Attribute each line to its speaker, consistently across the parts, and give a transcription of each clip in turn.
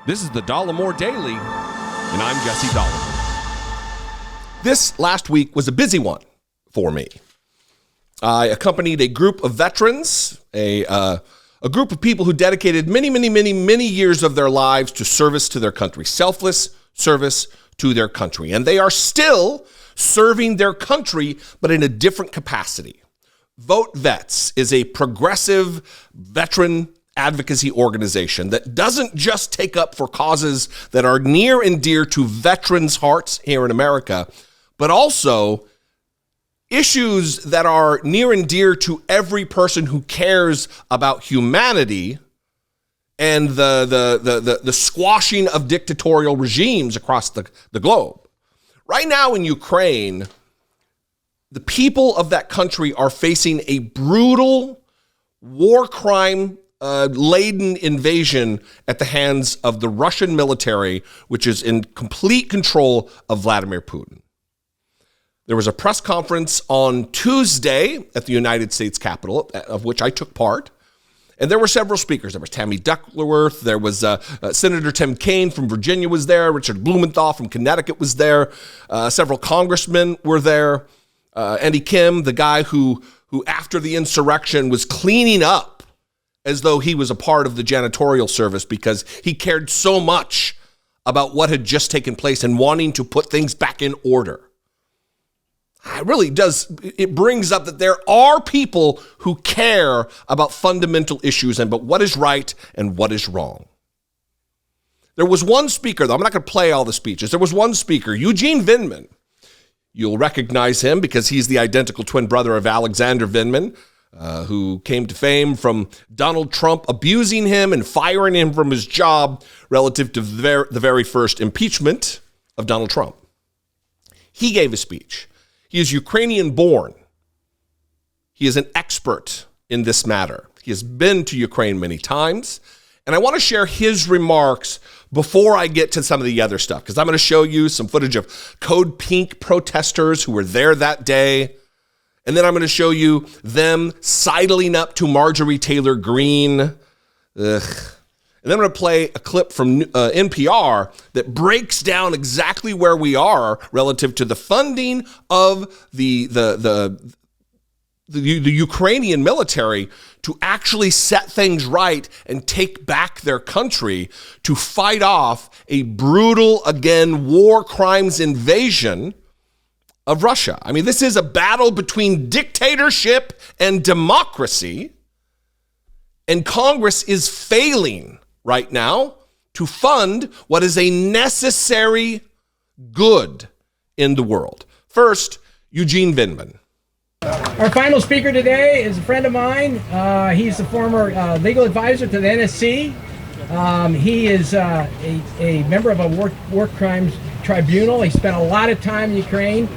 Speaker 1: This is the Dollemore Daily, and I'm Jesse Dollemore. This last week was a busy one for me. I accompanied a group of veterans, a group of people who dedicated many years of their lives to service to their country, selfless service to their country. And they are still serving their country, but in a different capacity. VoteVets is a progressive veteran advocacy organization that doesn't just take up for causes that are near and dear to veterans' hearts here in America, but also issues that are near and dear to every person who cares about humanity and the squashing of dictatorial regimes across the globe. Right now in Ukraine, the people of that country are facing a brutal war crime laden invasion at the hands of the Russian military, which is in complete control of Vladimir Putin. There was a press conference on Tuesday at the United States Capitol, of which I took part, and there were several speakers. There was Tammy Duckworth, there was Senator Tim Kaine from Virginia was there, Richard Blumenthal from Connecticut was there, several congressmen were there, Andy Kim, the guy who after the insurrection was cleaning up as though he was a part of the janitorial service because he cared so much about what had just taken place and wanting to put things back in order. It really does. It brings up that there are people who care about fundamental issues and about what is right and what is wrong. There was one speaker, though, I'm not going to play all the speeches. There was one speaker, Eugene Vinman. You'll recognize him because he's the identical twin brother of Alexander Vinman, who came to fame from Donald Trump abusing him and firing him from his job relative to the very first impeachment of Donald Trump. He gave a speech. He is Ukrainian born. He is an expert in this matter. He has been to Ukraine many times. And I want to share his remarks before I get to some of the other stuff, because I'm going to show you some footage of Code Pink protesters who were there that day. And then I'm going to show you them sidling up to Marjorie Taylor Greene. And then I'm going to play a clip from NPR that breaks down exactly where we are relative to the funding of the Ukrainian military to actually set things right and take back their country to fight off a brutal, again, war crimes invasion of Russia. I mean, this is a battle between dictatorship and democracy, and Congress is failing right now to fund what is a necessary good in the world. First, Eugene Vinman.
Speaker 2: Our final speaker today is a friend of mine. He's the former legal advisor to the NSC. He is a member of a war crimes tribunal. He spent a lot of time in Ukraine.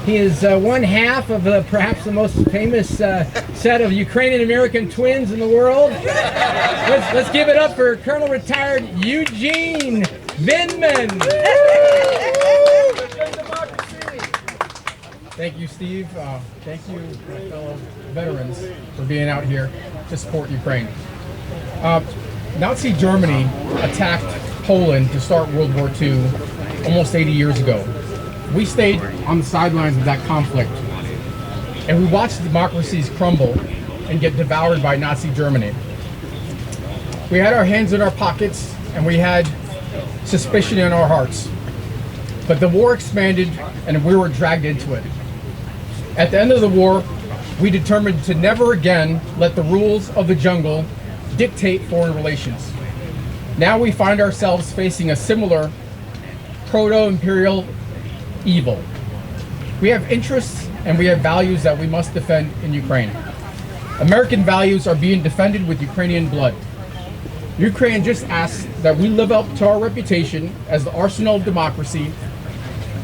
Speaker 2: He is one half of perhaps the most famous set of Ukrainian-American twins in the world. Let's give it up for Colonel Retired Eugene Vinman. Thank you, Steve. Thank you, my fellow veterans, for being out here to support Ukraine. Nazi Germany attacked Poland to start World War II almost 80 years ago. We stayed on the sidelines of that conflict, and we watched democracies crumble and get devoured by Nazi Germany. We had our hands in our pockets, and we had suspicion in our hearts. But the war expanded, and we were dragged into it. At the end of the war, we determined to never again let the rules of the jungle dictate foreign relations. Now we find ourselves facing a similar proto-imperial evil. We have interests and we have values that we must defend in Ukraine. American values are being defended with Ukrainian blood. Ukraine just asks that we live up to our reputation as the arsenal of democracy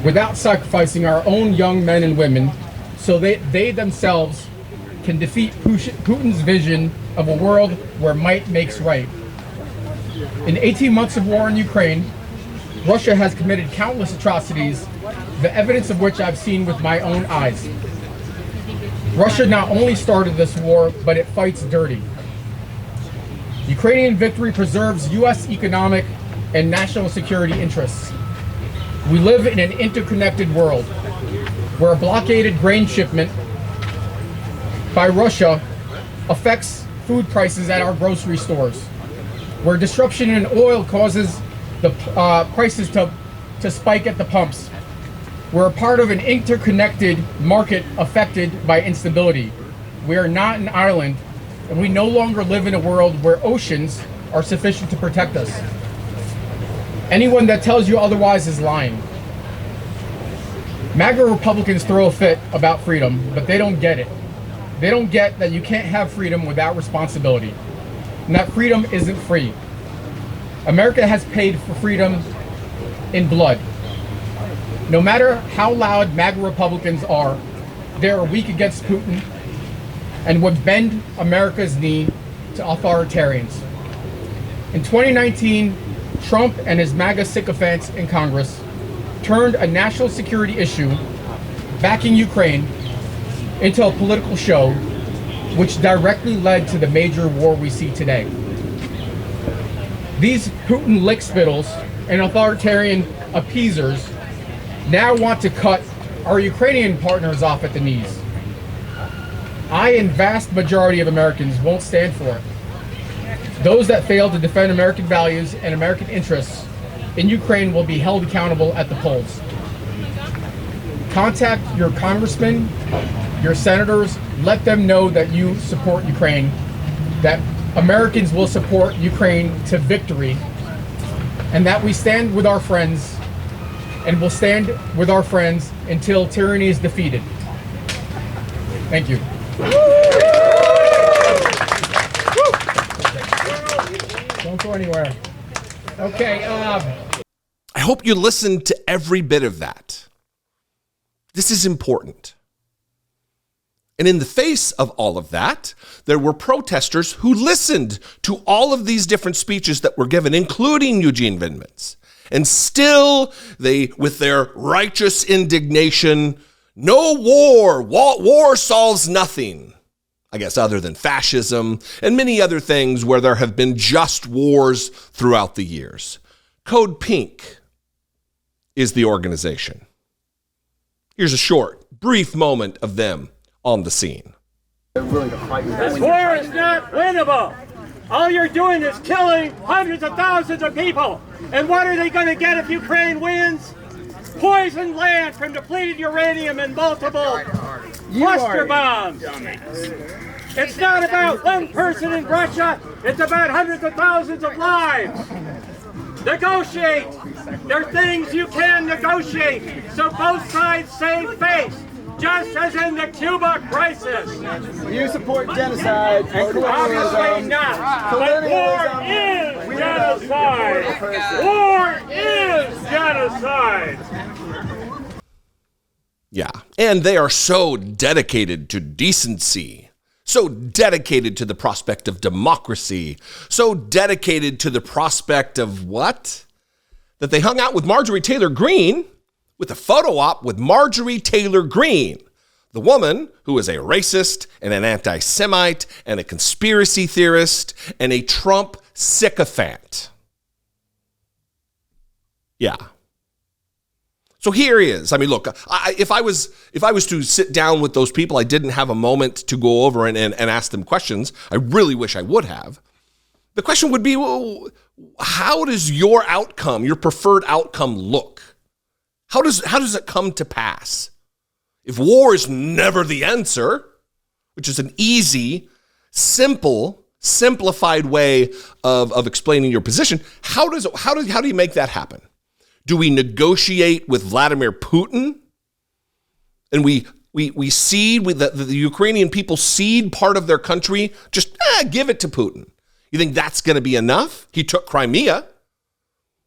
Speaker 2: without sacrificing our own young men and women so they themselves can defeat Putin's vision of a world where might makes right. In 18 months of war in Ukraine, Russia has committed countless atrocities, the evidence of which I've seen with my own eyes. Russia not only started this war, but it fights dirty. Ukrainian victory preserves U.S. economic and national security interests. We live in an interconnected world where a blockaded grain shipment by Russia affects food prices at our grocery stores, where disruption in oil causes the prices to spike at the pumps. We're a part of an interconnected market affected by instability. We are not an island, and we no longer live in a world where oceans are sufficient to protect us. Anyone that tells you otherwise is lying. MAGA Republicans throw a fit about freedom, but they don't get it. They don't get that you can't have freedom without responsibility, and that freedom isn't free. America has paid for freedom in blood. No matter how loud MAGA Republicans are, they are weak against Putin and would bend America's knee to authoritarians. In 2019, Trump and his MAGA sycophants in Congress turned a national security issue, backing Ukraine, into a political show, which directly led to the major war we see today. These Putin lickspittles and authoritarian appeasers now want to cut our Ukrainian partners off at the knees. I and vast majority of Americans won't stand for it. Those that fail to defend American values and American interests in Ukraine will be held accountable at the polls. Contact your congressmen, your senators, let them know that you support Ukraine, that Americans will support Ukraine to victory, and that we stand with our friends and will stand with our friends until tyranny is defeated. Thank you. Don't go anywhere. Okay.
Speaker 1: I hope you listened to every bit of that. This is important. And in the face of all of that, there were protesters who listened to all of these different speeches that were given, including Eugene Vinman's. And still, they, with their righteous indignation, no war, war solves nothing, I guess, other than fascism and many other things where there have been just wars throughout the years. Code Pink is the organization. Here's a short, brief moment of them on the scene.
Speaker 3: This war is not winnable. All you're doing is killing hundreds of thousands of people. And what are they going to get if Ukraine wins? Poisoned land from depleted uranium and multiple cluster bombs. It's not about one person in Russia. It's about hundreds of thousands of lives. Negotiate. There are things you can negotiate so both sides save face. Just as in the Cuba crisis.
Speaker 4: You support genocide and colonialism.
Speaker 3: Obviously not. But war is genocide. War is genocide.
Speaker 1: Yeah, and they are so dedicated to decency, so dedicated to the prospect of democracy, so dedicated to the prospect of what? That they hung out with Marjorie Taylor Greene, with a photo op with Marjorie Taylor Greene, the woman who is a racist and an anti-Semite and a conspiracy theorist and a Trump sycophant. Yeah. So here he is. I mean, look, if I was to sit down with those people, I didn't have a moment to go over and ask them questions. I really wish I would have. The question would be, well, how does your outcome, your preferred outcome look? How does it come to pass? If war is never the answer, which is an easy, simple, simplified way of explaining your position, how do you make that happen? Do we negotiate with Vladimir Putin? And we cede, the Ukrainian people cede part of their country, just give it to Putin. You think that's going to be enough? He took Crimea.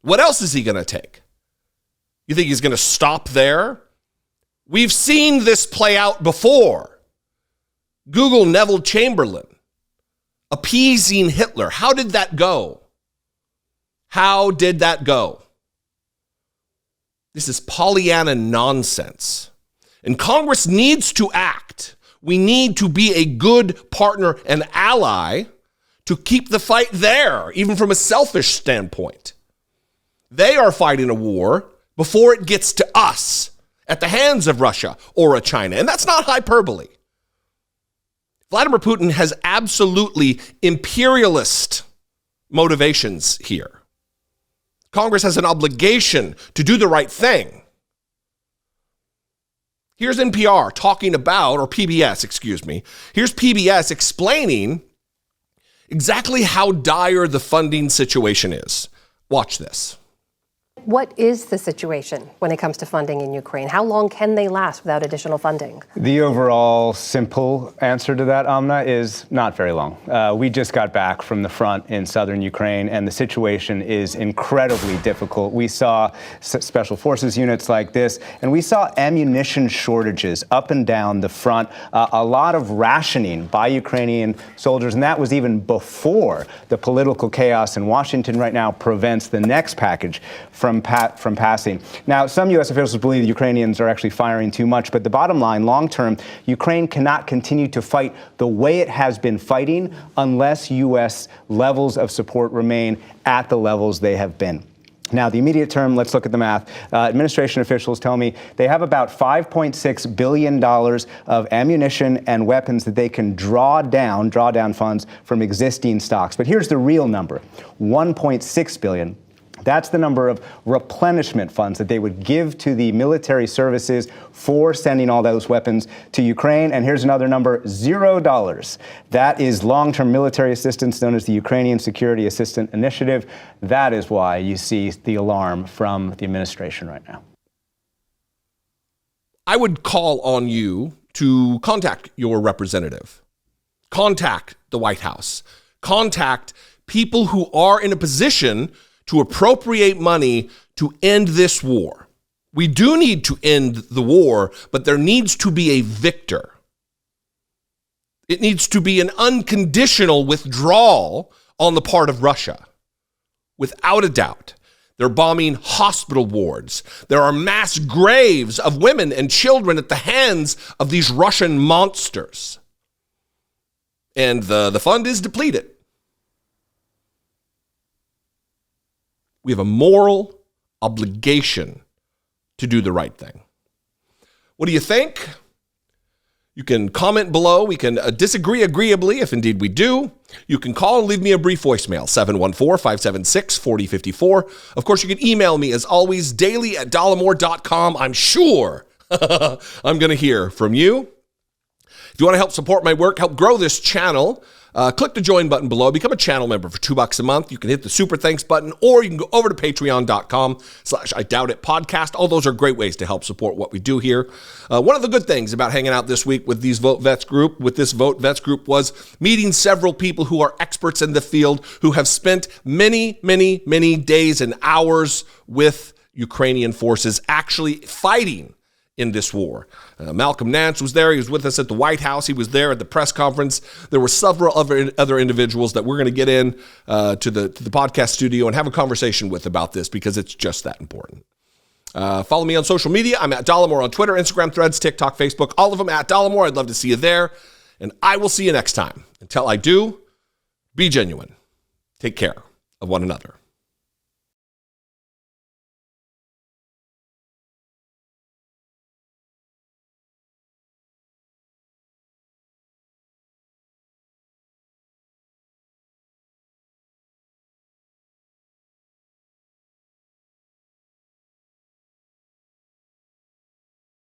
Speaker 1: What else is he going to take? You think he's going to stop there? We've seen this play out before. Google Neville Chamberlain appeasing Hitler. How did that go? How did that go? This is Pollyanna nonsense. And Congress needs to act. We need to be a good partner and ally to keep the fight there, even from a selfish standpoint. They are fighting a war before it gets to us at the hands of Russia or China. And that's not hyperbole. Vladimir Putin has absolutely imperialist motivations here. Congress has an obligation to do the right thing. Here's NPR talking about, or PBS, excuse me. Here's PBS explaining exactly how dire the funding situation is. Watch this.
Speaker 5: What is the situation when it comes to funding in Ukraine? How long can they last without additional funding?
Speaker 6: The overall simple answer to that, Amna, is not very long. We just got back from the front in southern Ukraine, and the situation is incredibly difficult. We saw special forces units like this, and we saw ammunition shortages up and down the front, a lot of rationing by Ukrainian soldiers, and that was even before the political chaos in Washington right now prevents the next package from passing. Now, some U.S. officials believe the Ukrainians are actually firing too much, but the bottom line, long term, Ukraine cannot continue to fight the way it has been fighting unless U.S. levels of support remain at the levels they have been. Now, the immediate term, let's look at the math. Administration officials tell me they have about $5.6 billion of ammunition and weapons that they can draw down funds from existing stocks. But here's the real number, $1.6 billion. That's the number of replenishment funds that they would give to the military services for sending all those weapons to Ukraine. And here's another number, $0. That is long-term military assistance known as the Ukrainian Security Assistance Initiative. That is why you see the alarm from the administration right now.
Speaker 1: I would call on you to contact your representative, contact the White House, contact people who are in a position to appropriate money to end this war. We do need to end the war, but there needs to be a victor. It needs to be an unconditional withdrawal on the part of Russia. Without a doubt. They're bombing hospital wards. There are mass graves of women and children at the hands of these Russian monsters. And the fund is depleted. We have a moral obligation to do the right thing. What do you think? You can comment below. We can disagree agreeably, if indeed we do. You can call and leave me a brief voicemail, 714-576-4054. Of course, you can email me, as always, daily@dollemore.com. I'm sure I'm going to hear from you. If you want to help support my work, help grow this channel, click the join button below. Become a channel member for $2 a month. You can hit the super thanks button, or you can go over to patreon.com/IDoubtIt podcast. All those are great ways to help support what we do here. One of the good things about hanging out this week with this VoteVets group was meeting several people who are experts in the field, who have spent many, many, many days and hours with Ukrainian forces actually fighting in this war. Malcolm Nance was there. He was with us at the White House. He was there at the press conference. There were several other individuals that we're going to get in to the podcast studio and have a conversation with about this, because it's just that important. Follow me on social media. I'm at Dollemore on Twitter, Instagram, Threads, TikTok, Facebook, all of them at Dollemore. I'd love to see you there. And I will see you next time. Until I do, be genuine. Take care of one another.